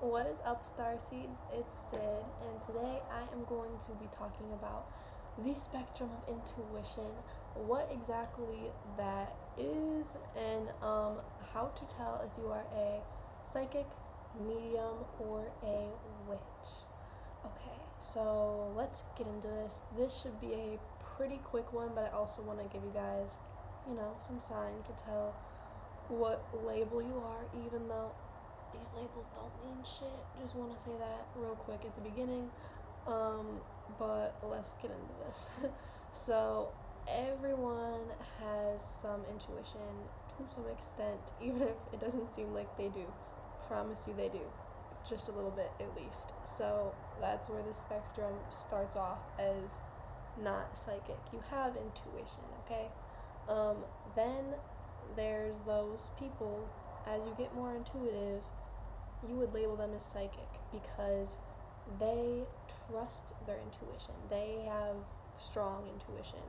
What is up, Star Seeds? It's Sid, and today I am going to be talking about the spectrum of intuition, what exactly that is, and how to tell if you are a psychic, medium, or a witch. Okay, so let's get into this. This should be a pretty quick one, but I also want to give you guys, some signs to tell what label you are, even though these labels don't mean shit. Just want to say that real quick at the beginning. But let's get into this. So everyone has some intuition to some extent, even if it doesn't seem like they do. Promise you they do. Just a little bit at least. So that's where the spectrum starts off as not psychic. You have intuition, okay? Then there's those people, as you get more intuitive, you would label them as psychic because they trust their intuition. They have strong intuition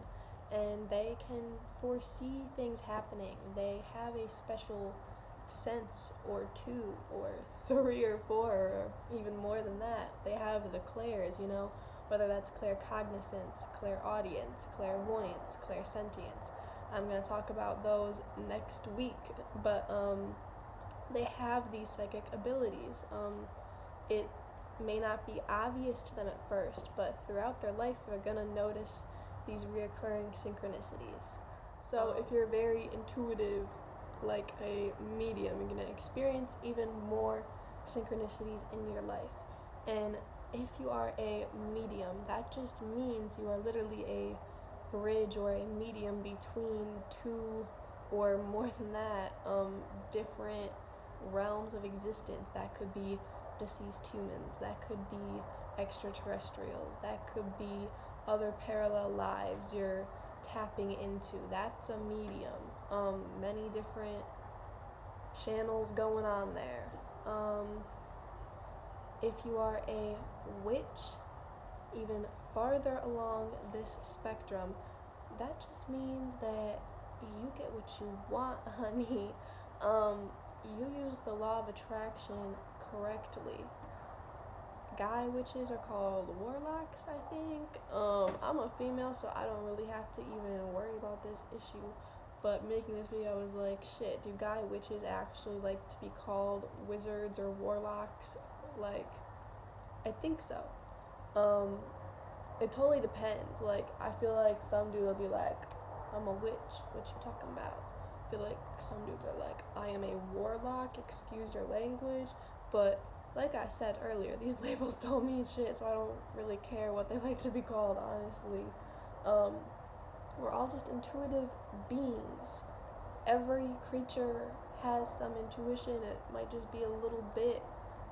and they can foresee things happening. They have a special sense or two or three or four or even more than that. They have the clairs, whether that's claircognizance, clairaudience, clairvoyance, clairsentience. I'm going to talk about those next week, but they have these psychic abilities. It may not be obvious to them at first, but throughout their life, they're going to notice these reoccurring synchronicities. So if you're very intuitive, like a medium, you're going to experience even more synchronicities in your life. And if you are a medium, that just means you are literally a bridge or a medium between two or more than that different realms of existence. That could be deceased humans, that could be extraterrestrials, that could be other parallel lives you're tapping into. That's a medium. Many different channels going on there. If you are a witch, even farther along this spectrum, that just means that you get what you want, honey. You use the law of attraction correctly. Guy witches are called warlocks, I think. I'm a female, so I don't really have to even worry about this issue. But making this video was like, shit, do guy witches actually like to be called wizards or warlocks? Like, I think so. It totally depends. Like, I feel like some dude will be like, I'm a witch, what you talking about? I feel like some dudes are like, I am a warlock, excuse your language. But like I said earlier, these labels don't mean shit, so I don't really care what they like to be called, honestly. We're all just intuitive beings. Every creature has some intuition. It might just be a little bit,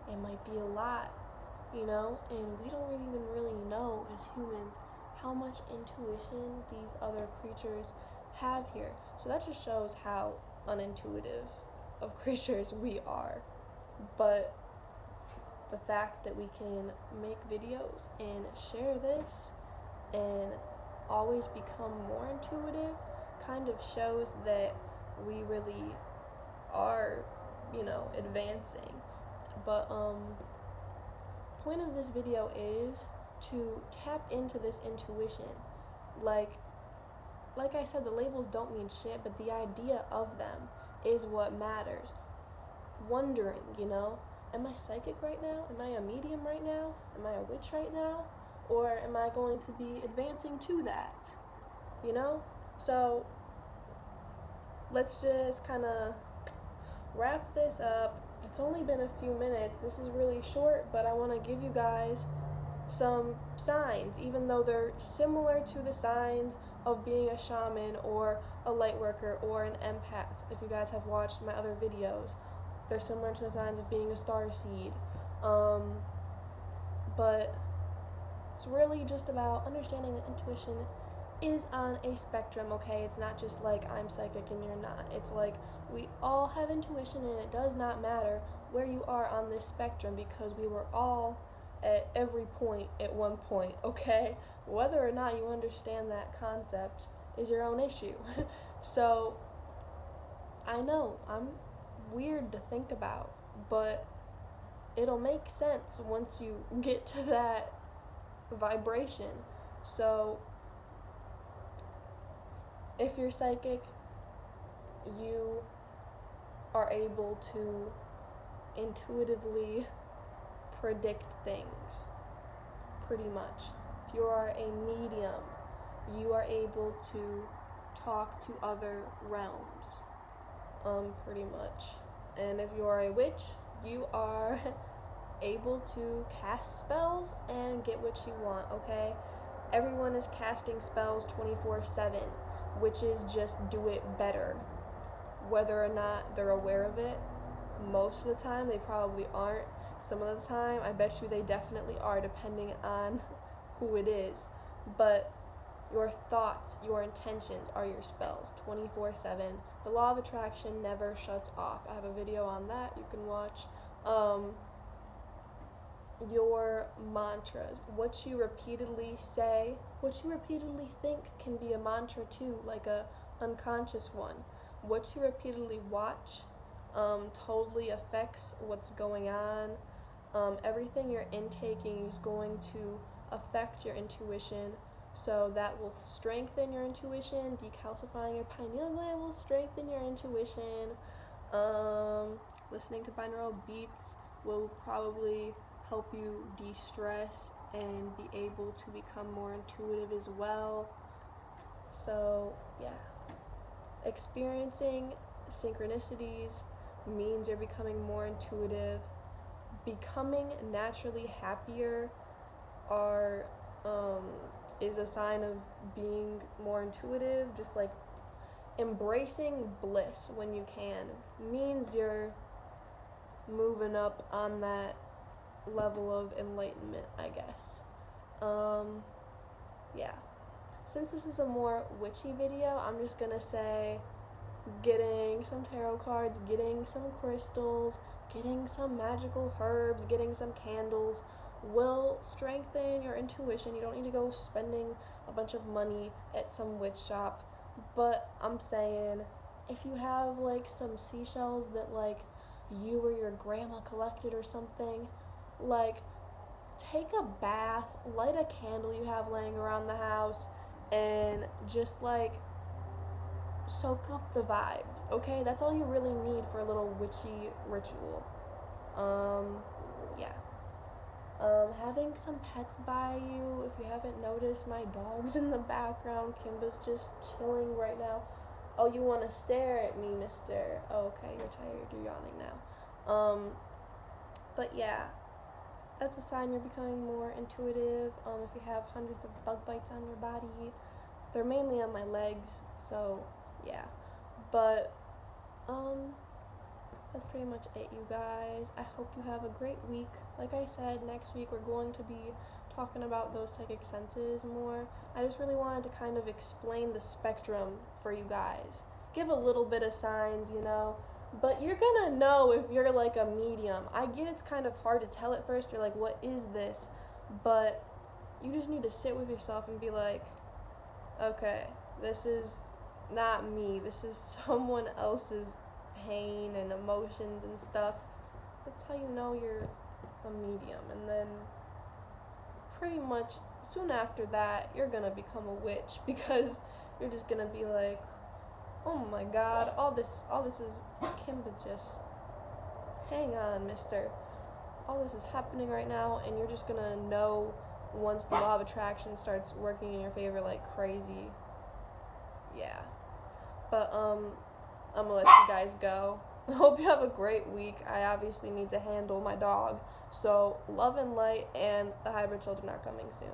it might be a lot, and we don't even really know as humans how much intuition these other creatures have here. So that just shows how unintuitive of creatures we are. But the fact that we can make videos and share this and always become more intuitive kind of shows that we really are, advancing. But point of this video is to tap into this intuition. Like I said, the labels don't mean shit, but the idea of them is what matters. Wondering, am I psychic right now? Am I a medium right now? Am I a witch right now? Or am I going to be advancing to that? So let's just kind of wrap this up. It's only been a few minutes. This is really short, but I want to give you guys some signs, even though they're similar to the signs of being a shaman or a light worker or an empath. If you guys have watched my other videos, they're similar to the signs of being a starseed. But it's really just about understanding that intuition is on a spectrum, okay? It's not just like I'm psychic and you're not. It's like we all have intuition, and it does not matter where you are on this spectrum because we were all at every point at one point, okay? Whether or not you understand that concept is your own issue. So I know I'm weird to think about, but it'll make sense once you get to that vibration. So if you're psychic, you are able to intuitively predict things, pretty much. If you are a medium, you are able to talk to other realms, pretty much. And if you are a witch, you are able to cast spells and get what you want, okay? Everyone is casting spells 24/7, witches just do it better. Whether or not they're aware of it, most of the time they probably aren't. Some of the time, I bet you they definitely are, depending on who it is. But your thoughts, your intentions are your spells 24/7. The law of attraction never shuts off. I have a video on that you can watch. Your mantras, what you repeatedly say, what you repeatedly think can be a mantra too, like a unconscious one. What you repeatedly watch totally affects what's going on. Everything you're intaking is going to affect your intuition, so that will strengthen your intuition. Decalcifying your pineal gland will strengthen your intuition. Listening to binaural beats will probably help you de-stress and be able to become more intuitive as well. So yeah, experiencing synchronicities means you're becoming more intuitive. Becoming naturally happier is a sign of being more intuitive. Just like embracing bliss when you can means you're moving up on that level of enlightenment, I guess. Yeah. Since this is a more witchy video, I'm just gonna say getting some tarot cards, getting some crystals, getting some magical herbs, getting some candles will strengthen your intuition. You don't need to go spending a bunch of money at some witch shop. But I'm saying, if you have like some seashells that like you or your grandma collected or something, like take a bath, light a candle you have laying around the house, and just like soak up the vibes, okay? That's all you really need for a little witchy ritual. Yeah. Having some pets by you. If you haven't noticed, my dog's in the background. Kimba's just chilling right now. Oh, you want to stare at me, mister? Oh, okay, you're tired. You're yawning now. But yeah, that's a sign you're becoming more intuitive. If you have hundreds of bug bites on your body, they're mainly on my legs, so yeah. But that's pretty much it, you guys. I hope you have a great week. Like I said, next week we're going to be talking about those psychic senses more. I just really wanted to kind of explain the spectrum for you guys. Give a little bit of signs, you know, but you're gonna know if you're like a medium. I get it's kind of hard to tell at first. You're like, what is this? But you just need to sit with yourself and be like, okay, this is not me. This is someone else's pain and emotions and stuff. That's how you know you're a medium. And then pretty much soon after that, you're gonna become a witch, because you're just gonna be like, oh my god, all this is Kimba, just hang on, mister. All this is happening right now, and you're just gonna know once the law of attraction starts working in your favor like crazy. Yeah. But I'm gonna let you guys go. I hope you have a great week. I obviously need to handle my dog. So love and light, and the hybrid children are coming soon.